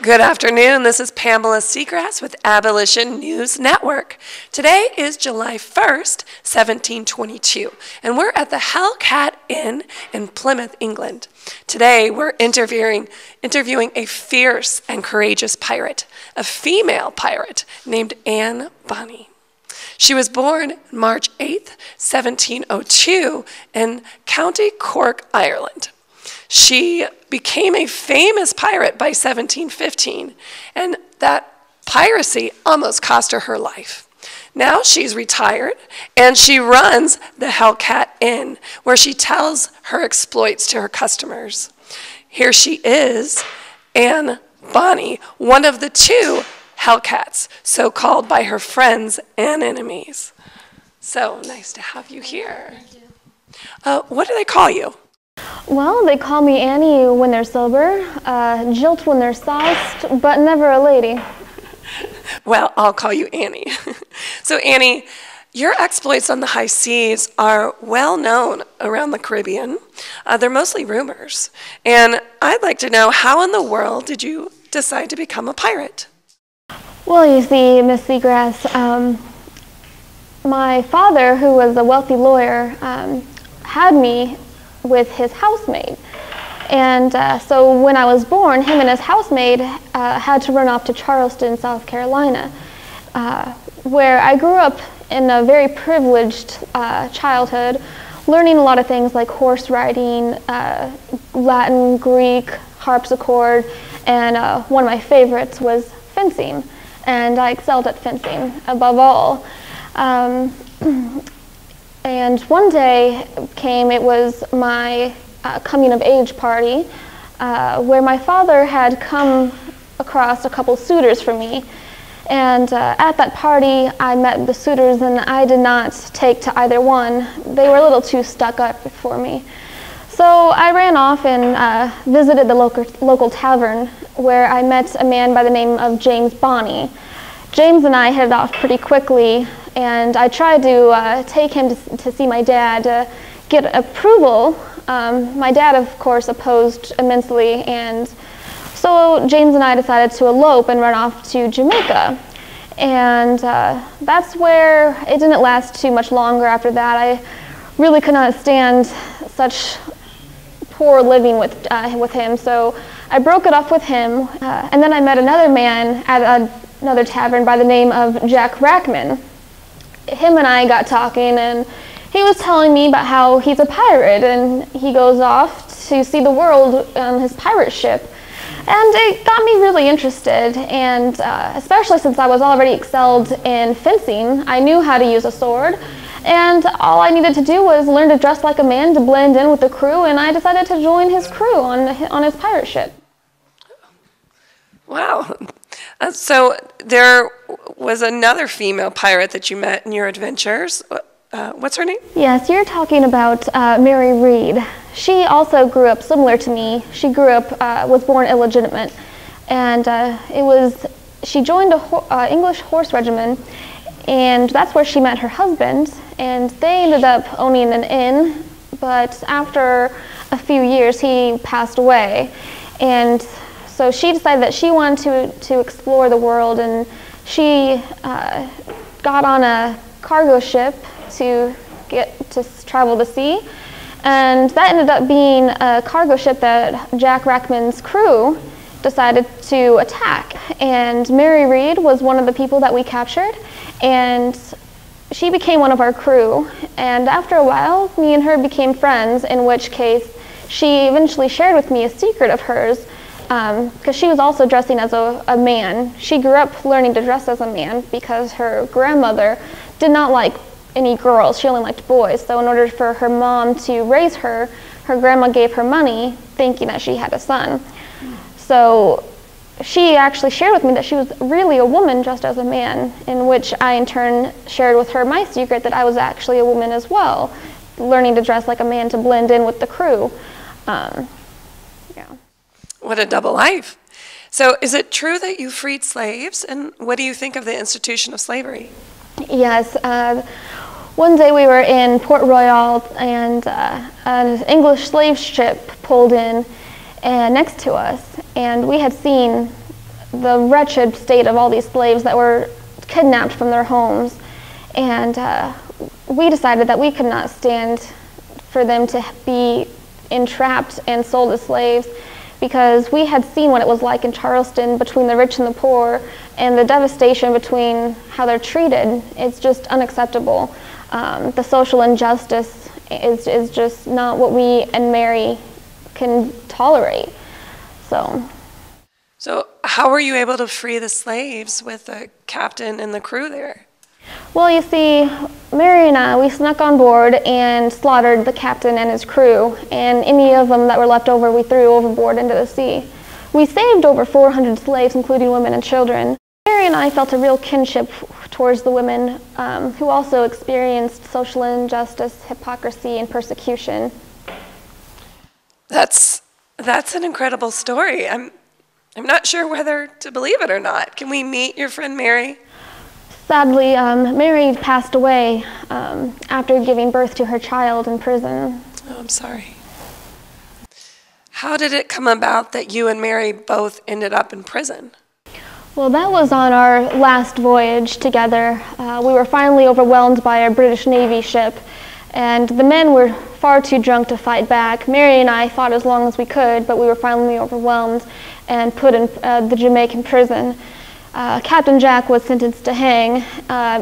Good afternoon. This is Pamela Seagrass with Abolition News Network. Today is July 1st, 1722, and we're at the Hellcat Inn in Plymouth, England. Today we're interviewing a fierce and courageous pirate, a female pirate named Anne Bonny. She was born March 8th, 1702 in County Cork, Ireland. She became a famous pirate by 1715, and that piracy almost cost her life. Now she's retired, and she runs the Hellcat Inn, where she tells her exploits to her customers. Here she is, Anne Bonny, one of the two Hellcats, so called by her friends and enemies. So nice to have you here. Thank you. What do they call you? Well, they call me Annie when they're sober, Jilt when they're sauced, but never a lady. Well, I'll call you Annie. So Annie, your exploits on the high seas are well known around the Caribbean. They're mostly rumors. And I'd like to know, how in the world did you decide to become a pirate? Well, you see, Miss Seagrass, my father, who was a wealthy lawyer, had me with his housemaid. And so when I was born, him and his housemaid had to run off to Charleston, South Carolina, where I grew up in a very privileged childhood, learning a lot of things like horse riding, Latin, Greek, harpsichord, and one of my favorites was fencing. And I excelled at fencing above all. And one day came, it was my coming of age party, where my father had come across a couple suitors for me. And at that party, I met the suitors, and I did not take to either one. They were a little too stuck up for me. So I ran off and visited the local tavern, where I met a man by the name of James Bonny. James and I headed off pretty quickly, and I tried to take him to see my dad to get approval. My dad, of course, opposed immensely, and so James and I decided to elope and run off to Jamaica. And that's where it didn't last too much longer after that. I really could not stand such poor living with him, so I broke it off with him. And then I met another man at another tavern by the name of Jack Rackman. Him and I got talking, and he was telling me about how he's a pirate, and he goes off to see the world on his pirate ship. And it got me really interested, and especially since I was already excelled in fencing, I knew how to use a sword, and all I needed to do was learn to dress like a man to blend in with the crew, and I decided to join his crew on his pirate ship. Wow. So there was another female pirate that you met in your adventures. What's her name? Yes, you're talking about Mary Read. She also grew up similar to me. She was born illegitimate, and she joined a English horse regiment, and that's where she met her husband, and they ended up owning an inn, but after a few years he passed away, and so she decided that she wanted to explore the world, and she got on a cargo ship to travel the sea, and that ended up being a cargo ship that Jack Rackman's crew decided to attack. And Mary Read was one of the people that we captured, and she became one of our crew. And after a while, me and her became friends, in which case she eventually shared with me a secret of hers, because she was also dressing as a man. She grew up learning to dress as a man because her grandmother did not like any girls. She only liked boys. So in order for her mom to raise her, her grandma gave her money thinking that she had a son. So she actually shared with me that she was really a woman dressed as a man, in which I in turn shared with her my secret that I was actually a woman as well, learning to dress like a man to blend in with the crew. Yeah. What a double life. So is it true that you freed slaves, and what do you think of the institution of slavery? Yes. One day we were in Port Royal, and an English slave ship pulled in next to us, and we had seen the wretched state of all these slaves that were kidnapped from their homes. And we decided that we could not stand for them to be entrapped and sold as slaves, because we had seen what it was like in Charleston between the rich and the poor, and the devastation between how they're treated. It's just unacceptable. The social injustice is just not what we and Mary can tolerate. So how were you able to free the slaves with the captain and the crew there? Well, you see, Mary and I, we snuck on board and slaughtered the captain and his crew, and any of them that were left over we threw overboard into the sea. We saved over 400 slaves, including women and children. Mary and I felt a real kinship towards the women who also experienced social injustice, hypocrisy, and persecution. That's an incredible story. I'm not sure whether to believe it or not. Can we meet your friend Mary? Sadly, Mary passed away after giving birth to her child in prison. Oh, I'm sorry. How did it come about that you and Mary both ended up in prison? Well, that was on our last voyage together. We were finally overwhelmed by a British Navy ship, and the men were far too drunk to fight back. Mary and I fought as long as we could, but we were finally overwhelmed and put in the Jamaican prison. Captain Jack was sentenced to hang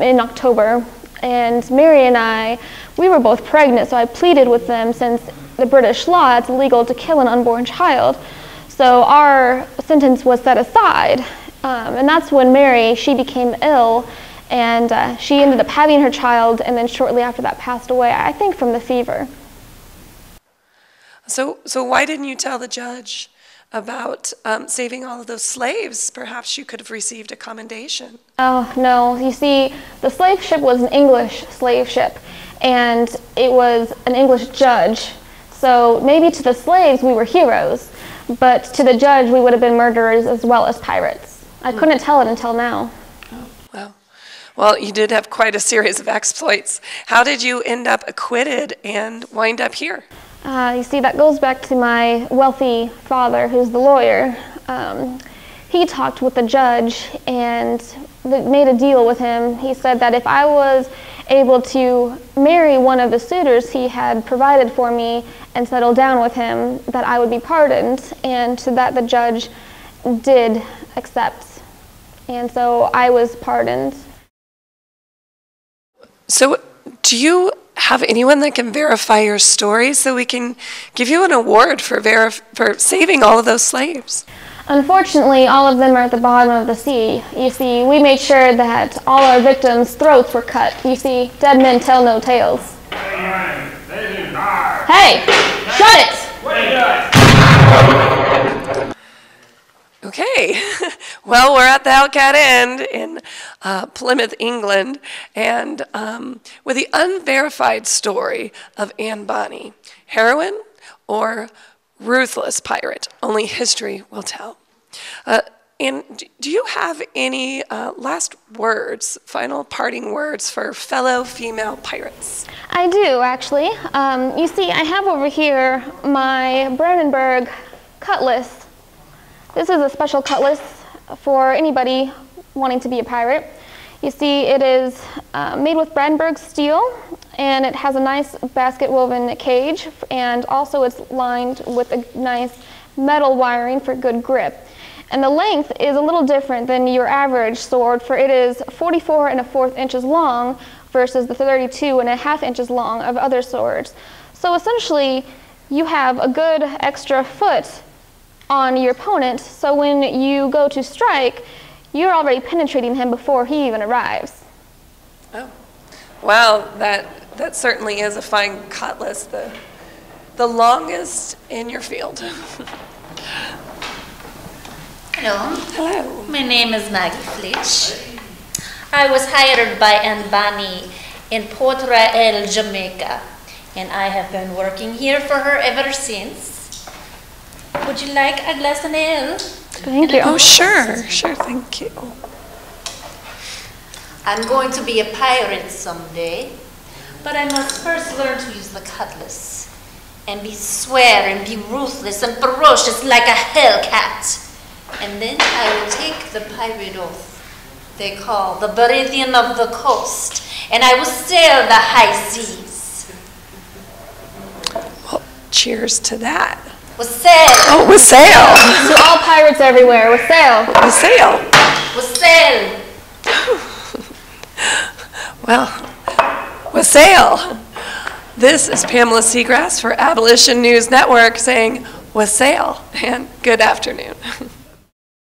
in October, and Mary and I, we were both pregnant, so I pleaded with them, since the British law, it's illegal to kill an unborn child. So our sentence was set aside, and that's when Mary, she became ill, and she ended up having her child, and then shortly after that passed away, I think from the fever. So why didn't you tell the judge about saving all of those slaves? Perhaps you could have received a commendation. Oh, no. You see, the slave ship was an English slave ship, and it was an English judge. So maybe to the slaves we were heroes, but to the judge we would have been murderers as well as pirates. I couldn't tell it until now. Oh, wow. Well, you did have quite a series of exploits. How did you end up acquitted and wind up here? You see, that goes back to my wealthy father, who's the lawyer. He talked with the judge and made a deal with him. He said that if I was able to marry one of the suitors he had provided for me and settle down with him, that I would be pardoned, and to that the judge did accept. And so I was pardoned. So do you have anyone that can verify your story so we can give you an award for saving all of those slaves? Unfortunately, all of them are at the bottom of the sea. You see, we made sure that all our victims' throats were cut. You see, dead men tell no tales. Hey, shut it! Okay, well, we're at the Hellcat Inn in Plymouth, England, and with the unverified story of Anne Bonny, heroine or ruthless pirate, only history will tell. And do you have any last words, final parting words for fellow female pirates? I do, actually. You see, I have over here my Brandenburg cutlass. This is a special cutlass for anybody wanting to be a pirate. You see, it is made with Brandenburg steel, and it has a nice basket woven cage, and also it's lined with a nice metal wiring for good grip. And the length is a little different than your average sword, for it is 44 1/4 inches long versus the 32 1/2 inches long of other swords. So essentially, you have a good extra foot on your opponent, so when you go to strike, you're already penetrating him before he even arrives. Oh, wow, that certainly is a fine cutlass, the longest in your field. Hello. Hello. My name is Maggie Flitch. I was hired by Anne Bonny in Port Royal, Jamaica, and I have been working here for her ever since. Would you like a glass of ale? Thank you. Oh, sure, thank you. I'm going to be a pirate someday, but I must first learn to use the cutlass and swear and be ruthless and ferocious like a hellcat. And then I will take the pirate oath they call the Meridian of the coast, and I will sail the high seas. Well, cheers to that. Wassail. Oh, wassail. To all pirates everywhere, wassail. Wassail. Wassail. Well, wassail. This is Pamela Seagrass for Abolition News Network saying wassail and good afternoon.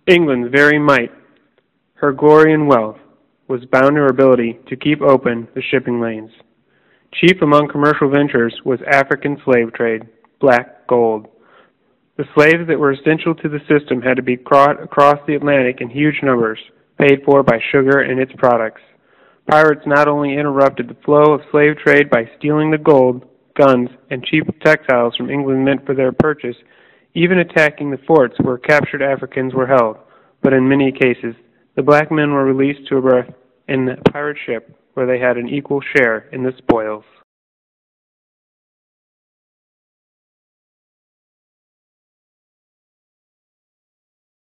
England's very might, her glory and wealth, was bound to her ability to keep open the shipping lanes. Chief among commercial ventures was African slave trade, black gold. The slaves that were essential to the system had to be brought across the Atlantic in huge numbers, paid for by sugar and its products. Pirates not only interrupted the flow of slave trade by stealing the gold, guns, and cheap textiles from England meant for their purchase, even attacking the forts where captured Africans were held, but in many cases, the black men were released to a berth in the pirate ship where they had an equal share in the spoils.